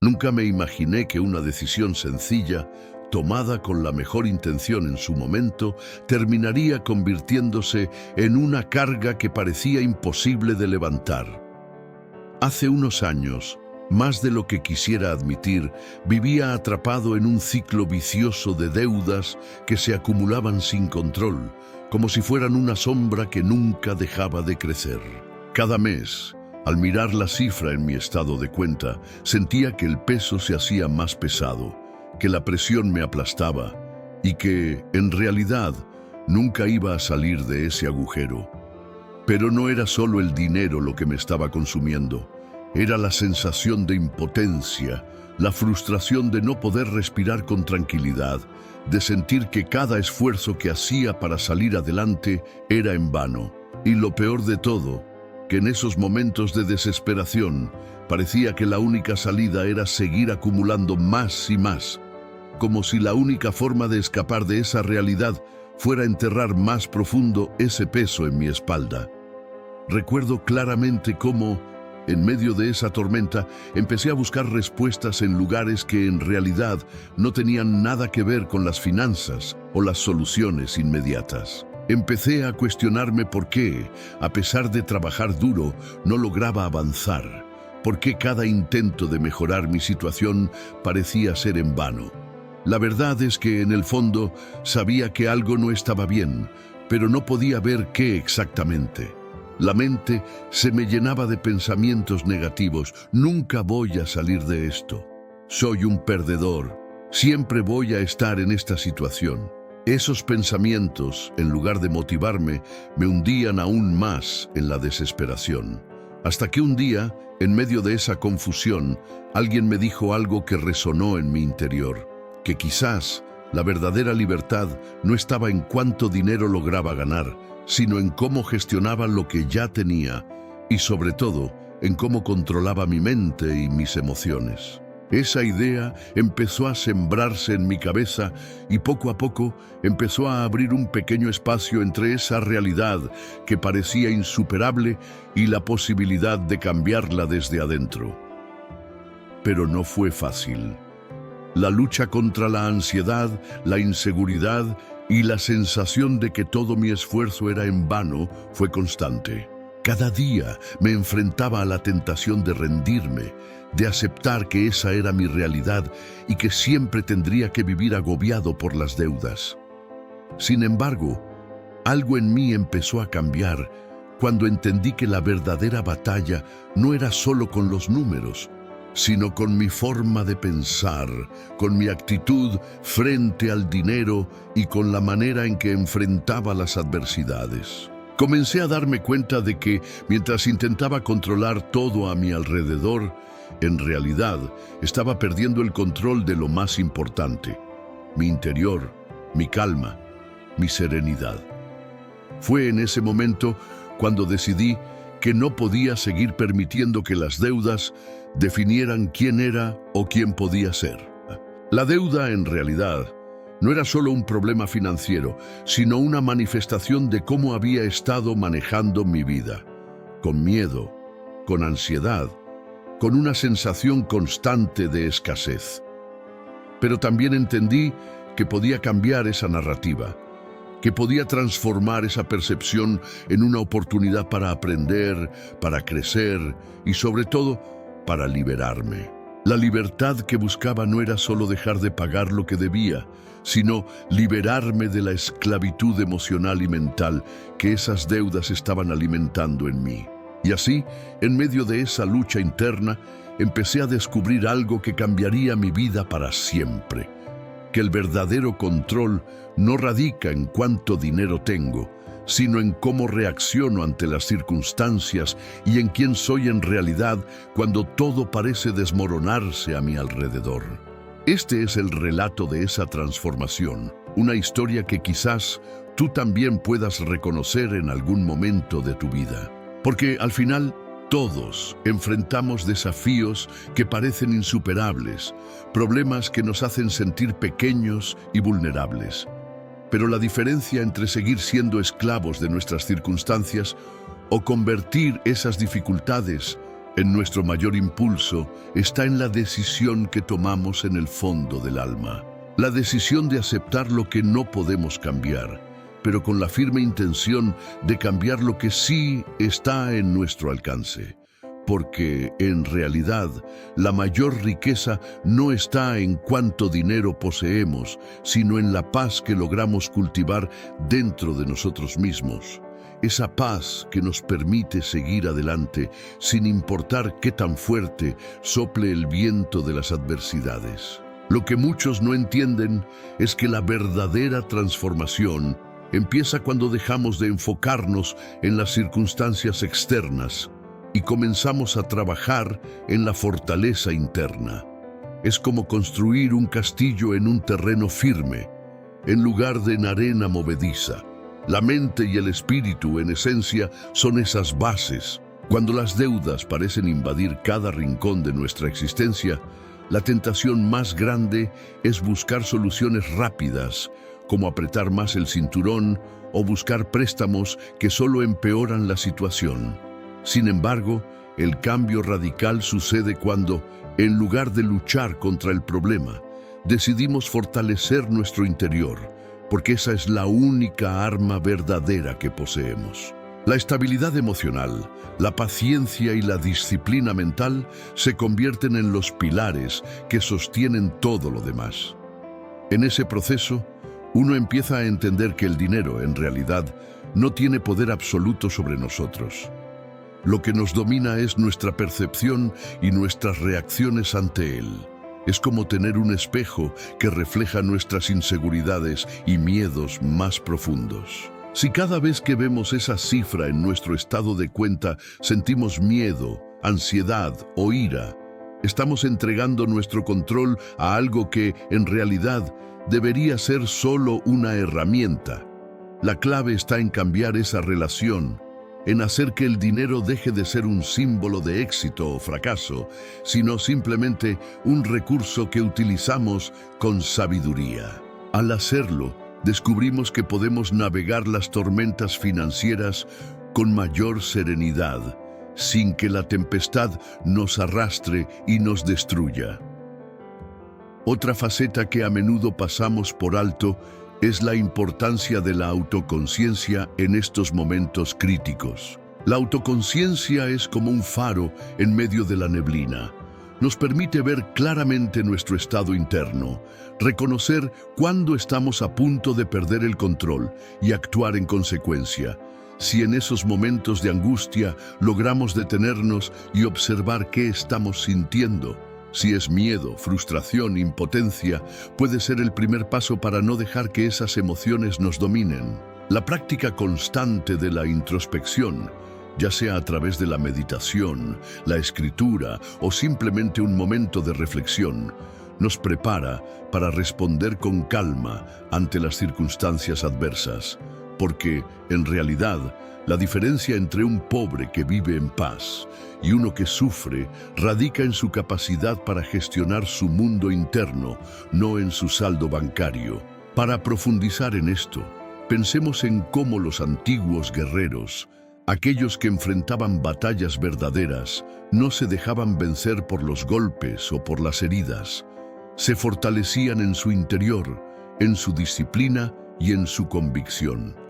Nunca me imaginé que una decisión sencilla, tomada con la mejor intención en su momento, terminaría convirtiéndose en una carga que parecía imposible de levantar. Hace unos años, más de lo que quisiera admitir, vivía atrapado en un ciclo vicioso de deudas que se acumulaban sin control, como si fueran una sombra que nunca dejaba de crecer. Cada mes, al mirar la cifra en mi estado de cuenta, sentía que el peso se hacía más pesado, que la presión me aplastaba y que, en realidad, nunca iba a salir de ese agujero. Pero no era solo el dinero lo que me estaba consumiendo. Era la sensación de impotencia, la frustración de no poder respirar con tranquilidad, de sentir que cada esfuerzo que hacía para salir adelante era en vano. Y lo peor de todo, que en esos momentos de desesperación parecía que la única salida era seguir acumulando más y más, como si la única forma de escapar de esa realidad fuera enterrar más profundo ese peso en mi espalda. Recuerdo claramente cómo, en medio de esa tormenta, empecé a buscar respuestas en lugares que en realidad no tenían nada que ver con las finanzas o las soluciones inmediatas. Empecé a cuestionarme por qué, a pesar de trabajar duro, no lograba avanzar, por qué cada intento de mejorar mi situación parecía ser en vano. La verdad es que en el fondo sabía que algo no estaba bien, pero no podía ver qué exactamente. La mente se me llenaba de pensamientos negativos. Nunca voy a salir de esto. Soy un perdedor. Siempre voy a estar en esta situación. Esos pensamientos, en lugar de motivarme, me hundían aún más en la desesperación. Hasta que un día, en medio de esa confusión, alguien me dijo algo que resonó en mi interior, que quizás la verdadera libertad no estaba en cuánto dinero lograba ganar, sino en cómo gestionaba lo que ya tenía y, sobre todo, en cómo controlaba mi mente y mis emociones. Esa idea empezó a sembrarse en mi cabeza y poco a poco empezó a abrir un pequeño espacio entre esa realidad que parecía insuperable y la posibilidad de cambiarla desde adentro. Pero no fue fácil. La lucha contra la ansiedad, la inseguridad y la sensación de que todo mi esfuerzo era en vano fue constante. Cada día me enfrentaba a la tentación de rendirme, de aceptar que esa era mi realidad y que siempre tendría que vivir agobiado por las deudas. Sin embargo, algo en mí empezó a cambiar cuando entendí que la verdadera batalla no era solo con los números, sino con mi forma de pensar, con mi actitud frente al dinero y con la manera en que enfrentaba las adversidades. Comencé a darme cuenta de que, mientras intentaba controlar todo a mi alrededor, en realidad estaba perdiendo el control de lo más importante: mi interior, mi calma, mi serenidad. Fue en ese momento cuando decidí que no podía seguir permitiendo que las deudas definieran quién era o quién podía ser. La deuda, en realidad, no era solo un problema financiero, sino una manifestación de cómo había estado manejando mi vida, con miedo, con ansiedad, con una sensación constante de escasez. Pero también entendí que podía cambiar esa narrativa, que podía transformar esa percepción en una oportunidad para aprender, para crecer y, sobre todo, para liberarme. La libertad que buscaba no era solo dejar de pagar lo que debía, sino liberarme de la esclavitud emocional y mental que esas deudas estaban alimentando en mí. Y así, en medio de esa lucha interna, empecé a descubrir algo que cambiaría mi vida para siempre: que el verdadero control no radica en cuánto dinero tengo, sino en cómo reacciono ante las circunstancias y en quién soy en realidad cuando todo parece desmoronarse a mi alrededor. Este es el relato de esa transformación, una historia que quizás tú también puedas reconocer en algún momento de tu vida. Porque al final, todos enfrentamos desafíos que parecen insuperables, problemas que nos hacen sentir pequeños y vulnerables. Pero la diferencia entre seguir siendo esclavos de nuestras circunstancias o convertir esas dificultades En nuestro mayor impulso está en la decisión que tomamos en el fondo del alma. La decisión de aceptar lo que no podemos cambiar, pero con la firme intención de cambiar lo que sí está en nuestro alcance. Porque, en realidad, la mayor riqueza no está en cuánto dinero poseemos, sino en la paz que logramos cultivar dentro de nosotros mismos. Esa paz que nos permite seguir adelante sin importar qué tan fuerte sople el viento de las adversidades. Lo que muchos no entienden es que la verdadera transformación empieza cuando dejamos de enfocarnos en las circunstancias externas y comenzamos a trabajar en la fortaleza interna. Es como construir un castillo en un terreno firme, en lugar de en arena movediza. La mente y el espíritu, en esencia, son esas bases. Cuando las deudas parecen invadir cada rincón de nuestra existencia, la tentación más grande es buscar soluciones rápidas, como apretar más el cinturón o buscar préstamos que solo empeoran la situación. Sin embargo, el cambio radical sucede cuando, en lugar de luchar contra el problema, decidimos fortalecer nuestro interior, porque esa es la única arma verdadera que poseemos. La estabilidad emocional, la paciencia y la disciplina mental se convierten en los pilares que sostienen todo lo demás. En ese proceso, uno empieza a entender que el dinero, en realidad, no tiene poder absoluto sobre nosotros. Lo que nos domina es nuestra percepción y nuestras reacciones ante él. Es como tener un espejo que refleja nuestras inseguridades y miedos más profundos. Si cada vez que vemos esa cifra en nuestro estado de cuenta sentimos miedo, ansiedad o ira, estamos entregando nuestro control a algo que, en realidad, debería ser solo una herramienta. La clave está en cambiar esa relación, en hacer que el dinero deje de ser un símbolo de éxito o fracaso, sino simplemente un recurso que utilizamos con sabiduría. Al hacerlo, descubrimos que podemos navegar las tormentas financieras con mayor serenidad, sin que la tempestad nos arrastre y nos destruya. Otra faceta que a menudo pasamos por alto es la importancia de la autoconciencia en estos momentos críticos. La autoconciencia es como un faro en medio de la neblina. Nos permite ver claramente nuestro estado interno, reconocer cuándo estamos a punto de perder el control y actuar en consecuencia. Si en esos momentos de angustia logramos detenernos y observar qué estamos sintiendo, si es miedo, frustración, impotencia, puede ser el primer paso para no dejar que esas emociones nos dominen. La práctica constante de la introspección, ya sea a través de la meditación, la escritura o simplemente un momento de reflexión, nos prepara para responder con calma ante las circunstancias adversas. Porque, en realidad, la diferencia entre un pobre que vive en paz y uno que sufre radica en su capacidad para gestionar su mundo interno, no en su saldo bancario. Para profundizar en esto, pensemos en cómo los antiguos guerreros, aquellos que enfrentaban batallas verdaderas, no se dejaban vencer por los golpes o por las heridas. Se fortalecían en su interior, en su disciplina y en su convicción.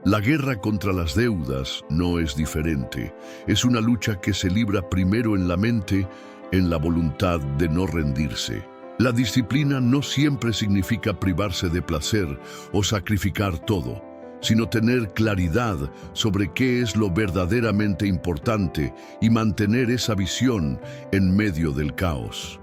La guerra contra las deudas no es diferente. Es una lucha que se libra primero en la mente, en la voluntad de no rendirse. La disciplina no siempre significa privarse de placer o sacrificar todo, sino tener claridad sobre qué es lo verdaderamente importante y mantener esa visión en medio del caos.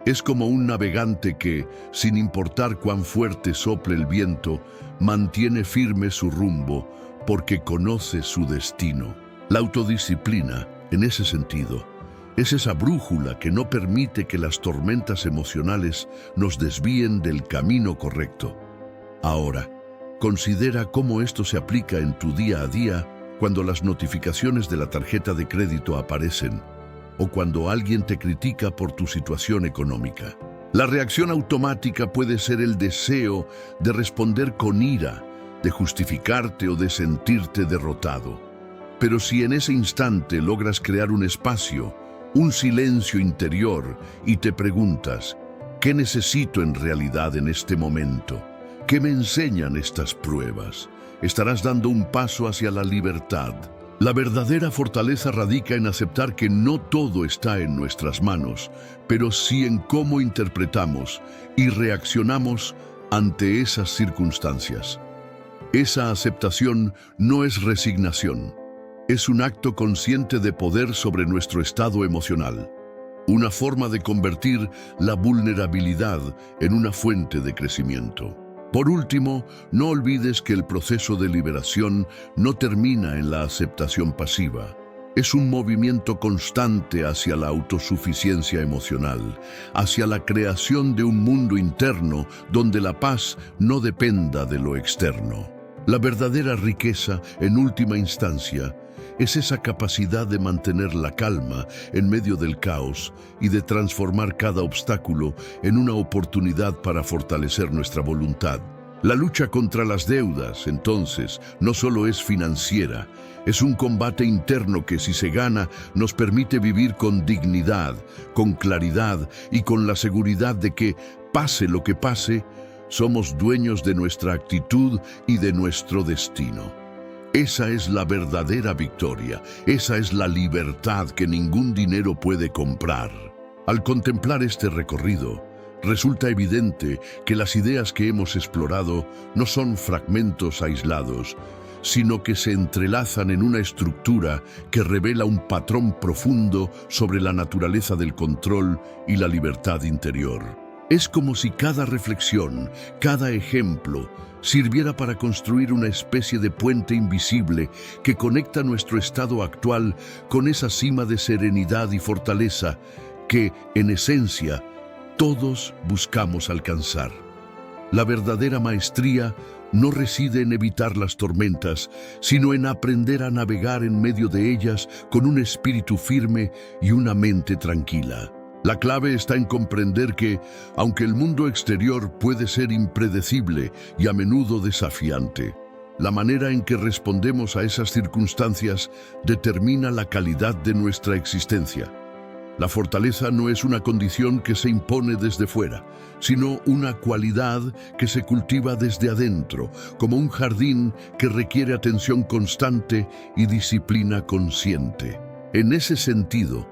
Es como un navegante que, sin importar cuán fuerte sople el viento, mantiene firme su rumbo porque conoce su destino. La autodisciplina, en ese sentido, es esa brújula que no permite que las tormentas emocionales nos desvíen del camino correcto. Ahora, considera cómo esto se aplica en tu día a día cuando las notificaciones de la tarjeta de crédito aparecen o cuando alguien te critica por tu situación económica. La reacción automática puede ser el deseo de responder con ira, de justificarte o de sentirte derrotado. Pero si en ese instante logras crear un espacio, un silencio interior, y te preguntas, ¿qué necesito en realidad en este momento? ¿Qué me enseñan estas pruebas? Estarás dando un paso hacia la libertad. La verdadera fortaleza radica en aceptar que no todo está en nuestras manos, pero sí en cómo interpretamos y reaccionamos ante esas circunstancias. Esa aceptación no es resignación, es un acto consciente de poder sobre nuestro estado emocional, una forma de convertir la vulnerabilidad en una fuente de crecimiento. Por último, no olvides que el proceso de liberación no termina en la aceptación pasiva. Es un movimiento constante hacia la autosuficiencia emocional, hacia la creación de un mundo interno donde la paz no dependa de lo externo. La verdadera riqueza, en última instancia, es esa capacidad de mantener la calma en medio del caos y de transformar cada obstáculo en una oportunidad para fortalecer nuestra voluntad. La lucha contra las deudas, entonces, no solo es financiera, es un combate interno que, si se gana, nos permite vivir con dignidad, con claridad y con la seguridad de que, pase lo que pase, somos dueños de nuestra actitud y de nuestro destino. Esa es la verdadera victoria, esa es la libertad que ningún dinero puede comprar. Al contemplar este recorrido, resulta evidente que las ideas que hemos explorado no son fragmentos aislados, sino que se entrelazan en una estructura que revela un patrón profundo sobre la naturaleza del control y la libertad interior. Es como si cada reflexión, cada ejemplo, sirviera para construir una especie de puente invisible que conecta nuestro estado actual con esa cima de serenidad y fortaleza que, en esencia, todos buscamos alcanzar. La verdadera maestría no reside en evitar las tormentas, sino en aprender a navegar en medio de ellas con un espíritu firme y una mente tranquila. La clave está en comprender que, aunque el mundo exterior puede ser impredecible y a menudo desafiante, la manera en que respondemos a esas circunstancias determina la calidad de nuestra existencia. La fortaleza no es una condición que se impone desde fuera, sino una cualidad que se cultiva desde adentro, como un jardín que requiere atención constante y disciplina consciente. En ese sentido,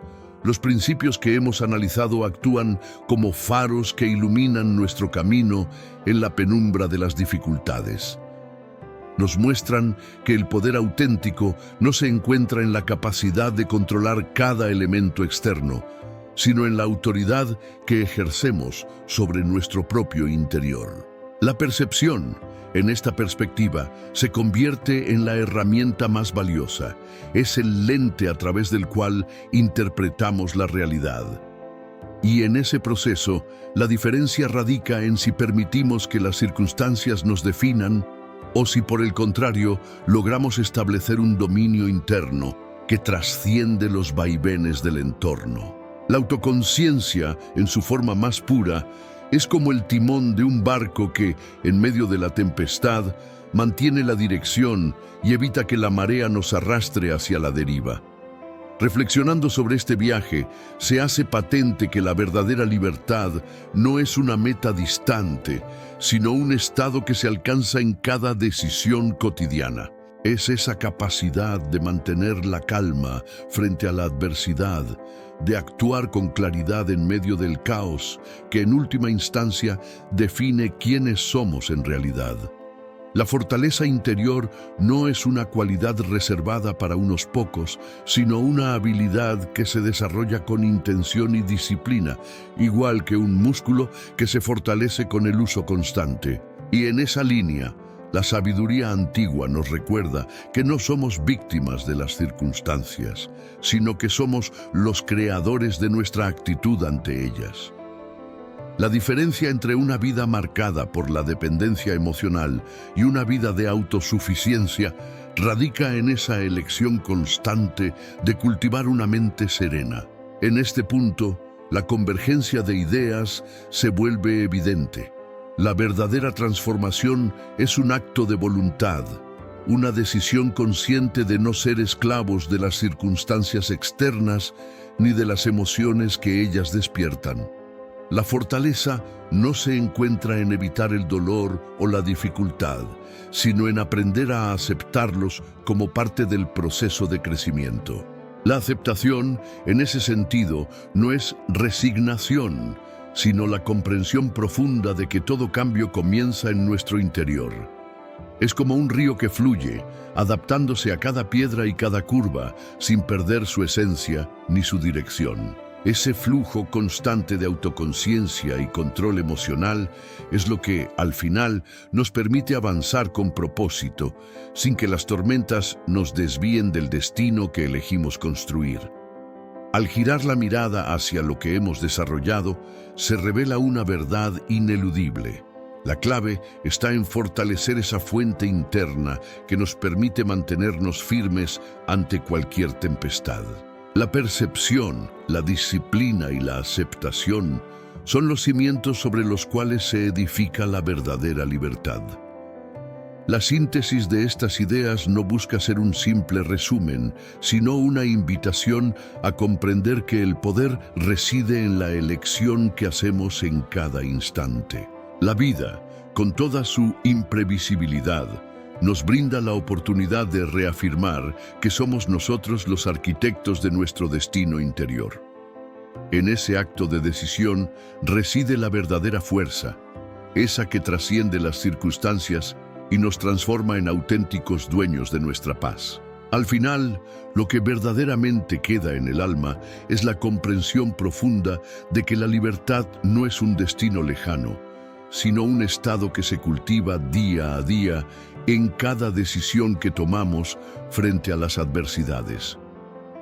los principios que hemos analizado actúan como faros que iluminan nuestro camino en la penumbra de las dificultades. Nos muestran que el poder auténtico no se encuentra en la capacidad de controlar cada elemento externo, sino en la autoridad que ejercemos sobre nuestro propio interior. La percepción, en esta perspectiva, se convierte en la herramienta más valiosa. Es el lente a través del cual interpretamos la realidad. Y en ese proceso, la diferencia radica en si permitimos que las circunstancias nos definan o si, por el contrario, logramos establecer un dominio interno que trasciende los vaivenes del entorno. La autoconciencia, en su forma más pura, es como el timón de un barco que, en medio de la tempestad, mantiene la dirección y evita que la marea nos arrastre hacia la deriva. Reflexionando sobre este viaje, se hace patente que la verdadera libertad no es una meta distante, sino un estado que se alcanza en cada decisión cotidiana. Es esa capacidad de mantener la calma frente a la adversidad, de actuar con claridad en medio del caos, que en última instancia define quiénes somos en realidad. La fortaleza interior no es una cualidad reservada para unos pocos, sino una habilidad que se desarrolla con intención y disciplina, igual que un músculo que se fortalece con el uso constante. Y en esa línea, la sabiduría antigua nos recuerda que no somos víctimas de las circunstancias, sino que somos los creadores de nuestra actitud ante ellas. La diferencia entre una vida marcada por la dependencia emocional y una vida de autosuficiencia radica en esa elección constante de cultivar una mente serena. En este punto, la convergencia de ideas se vuelve evidente. La verdadera transformación es un acto de voluntad, una decisión consciente de no ser esclavos de las circunstancias externas ni de las emociones que ellas despiertan. La fortaleza no se encuentra en evitar el dolor o la dificultad, sino en aprender a aceptarlos como parte del proceso de crecimiento. La aceptación, en ese sentido, no es resignación, sino la comprensión profunda de que todo cambio comienza en nuestro interior. Es como un río que fluye, adaptándose a cada piedra y cada curva, sin perder su esencia ni su dirección. Ese flujo constante de autoconciencia y control emocional es lo que, al final, nos permite avanzar con propósito, sin que las tormentas nos desvíen del destino que elegimos construir. Al girar la mirada hacia lo que hemos desarrollado, se revela una verdad ineludible. La clave está en fortalecer esa fuente interna que nos permite mantenernos firmes ante cualquier tempestad. La percepción, la disciplina y la aceptación son los cimientos sobre los cuales se edifica la verdadera libertad. La síntesis de estas ideas no busca ser un simple resumen, sino una invitación a comprender que el poder reside en la elección que hacemos en cada instante. La vida, con toda su imprevisibilidad, nos brinda la oportunidad de reafirmar que somos nosotros los arquitectos de nuestro destino interior. En ese acto de decisión reside la verdadera fuerza, esa que trasciende las circunstancias y nos transforma en auténticos dueños de nuestra paz. Al final, lo que verdaderamente queda en el alma es la comprensión profunda de que la libertad no es un destino lejano, sino un estado que se cultiva día a día en cada decisión que tomamos frente a las adversidades.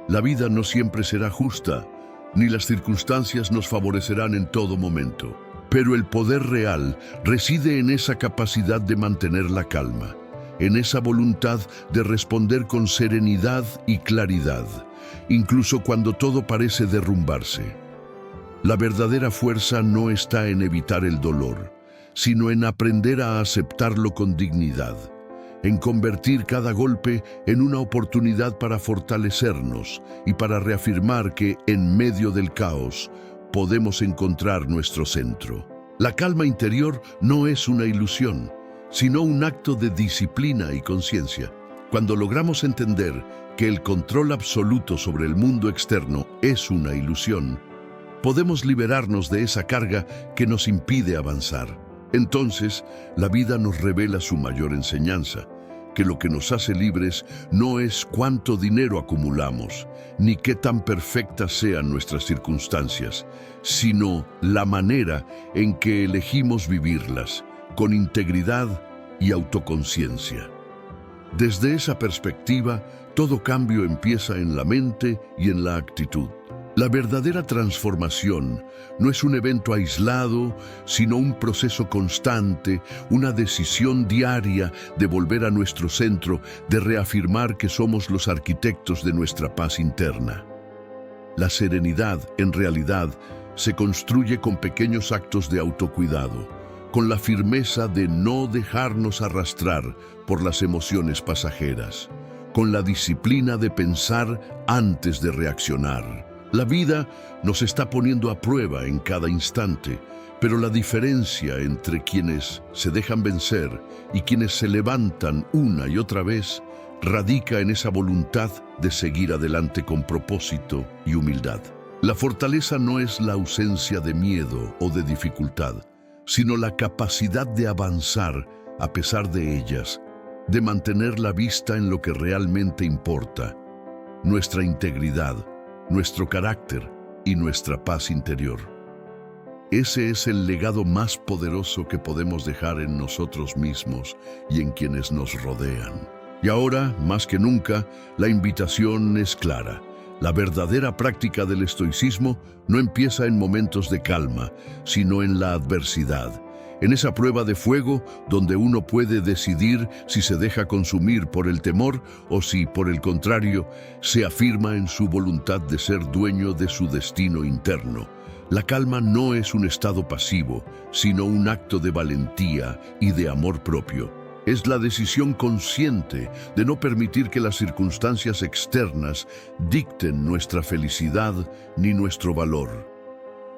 La vida no siempre será justa, ni las circunstancias nos favorecerán en todo momento, pero el poder real reside en esa capacidad de mantener la calma, en esa voluntad de responder con serenidad y claridad, incluso cuando todo parece derrumbarse. La verdadera fuerza no está en evitar el dolor, sino en aprender a aceptarlo con dignidad, en convertir cada golpe en una oportunidad para fortalecernos y para reafirmar que, en medio del caos, podemos encontrar nuestro centro. La calma interior no es una ilusión, sino un acto de disciplina y conciencia. Cuando logramos entender que el control absoluto sobre el mundo externo es una ilusión, podemos liberarnos de esa carga que nos impide avanzar. Entonces, la vida nos revela su mayor enseñanza, que lo que nos hace libres no es cuánto dinero acumulamos, ni qué tan perfectas sean nuestras circunstancias, sino la manera en que elegimos vivirlas, con integridad y autoconciencia. Desde esa perspectiva, todo cambio empieza en la mente y en la actitud. La verdadera transformación no es un evento aislado, sino un proceso constante, una decisión diaria de volver a nuestro centro, de reafirmar que somos los arquitectos de nuestra paz interna. La serenidad, en realidad, se construye con pequeños actos de autocuidado, con la firmeza de no dejarnos arrastrar por las emociones pasajeras, con la disciplina de pensar antes de reaccionar. La vida nos está poniendo a prueba en cada instante, pero la diferencia entre quienes se dejan vencer y quienes se levantan una y otra vez radica en esa voluntad de seguir adelante con propósito y humildad. La fortaleza no es la ausencia de miedo o de dificultad, sino la capacidad de avanzar a pesar de ellas, de mantener la vista en lo que realmente importa, nuestra integridad, nuestro carácter y nuestra paz interior. Ese es el legado más poderoso que podemos dejar en nosotros mismos y en quienes nos rodean. Y ahora, más que nunca, la invitación es clara. La verdadera práctica del estoicismo no empieza en momentos de calma, sino en la adversidad, en esa prueba de fuego donde uno puede decidir si se deja consumir por el temor o si, por el contrario, se afirma en su voluntad de ser dueño de su destino interno. La calma no es un estado pasivo, sino un acto de valentía y de amor propio. Es la decisión consciente de no permitir que las circunstancias externas dicten nuestra felicidad ni nuestro valor.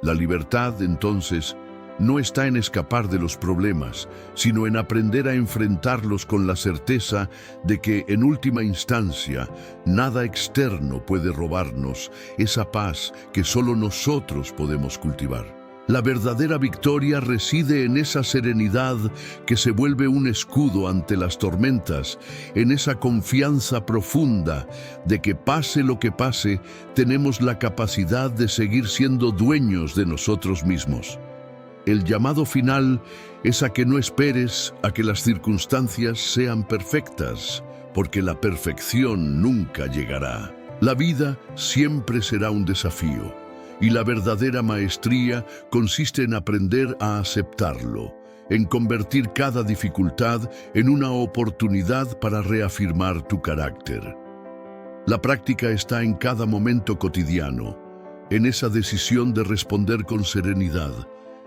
La libertad, entonces, no está en escapar de los problemas, sino en aprender a enfrentarlos con la certeza de que, en última instancia, nada externo puede robarnos esa paz que solo nosotros podemos cultivar. La verdadera victoria reside en esa serenidad que se vuelve un escudo ante las tormentas, en esa confianza profunda de que pase lo que pase, tenemos la capacidad de seguir siendo dueños de nosotros mismos. El llamado final es a que no esperes a que las circunstancias sean perfectas, porque la perfección nunca llegará. La vida siempre será un desafío, y la verdadera maestría consiste en aprender a aceptarlo, en convertir cada dificultad en una oportunidad para reafirmar tu carácter. La práctica está en cada momento cotidiano, en esa decisión de responder con serenidad,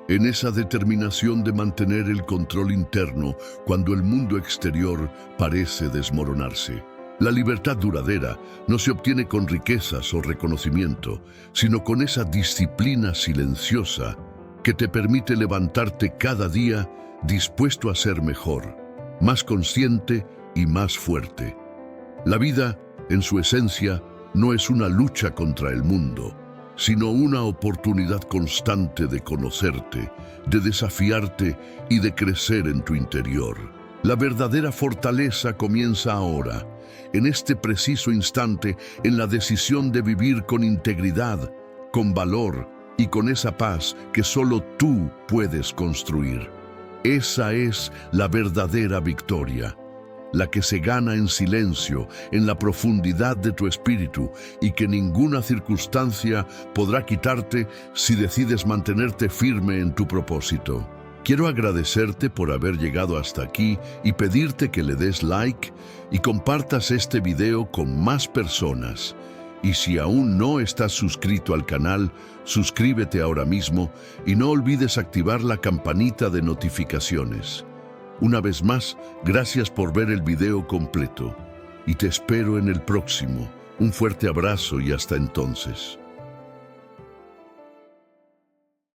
en esa determinación de mantener el control interno cuando el mundo exterior parece desmoronarse. La libertad duradera no se obtiene con riquezas o reconocimiento, sino con esa disciplina silenciosa que te permite levantarte cada día dispuesto a ser mejor, más consciente y más fuerte. La vida, en su esencia, no es una lucha contra el mundo, sino una oportunidad constante de conocerte, de desafiarte y de crecer en tu interior. La verdadera fortaleza comienza ahora, en este preciso instante, en la decisión de vivir con integridad, con valor y con esa paz que solo tú puedes construir. Esa es la verdadera victoria, la que se gana en silencio, en la profundidad de tu espíritu, y que ninguna circunstancia podrá quitarte si decides mantenerte firme en tu propósito. Quiero agradecerte por haber llegado hasta aquí y pedirte que le des like y compartas este video con más personas. Y si aún no estás suscrito al canal, suscríbete ahora mismo y no olvides activar la campanita de notificaciones. Una vez más, gracias por ver el video completo y te espero en el próximo. Un fuerte abrazo y hasta entonces.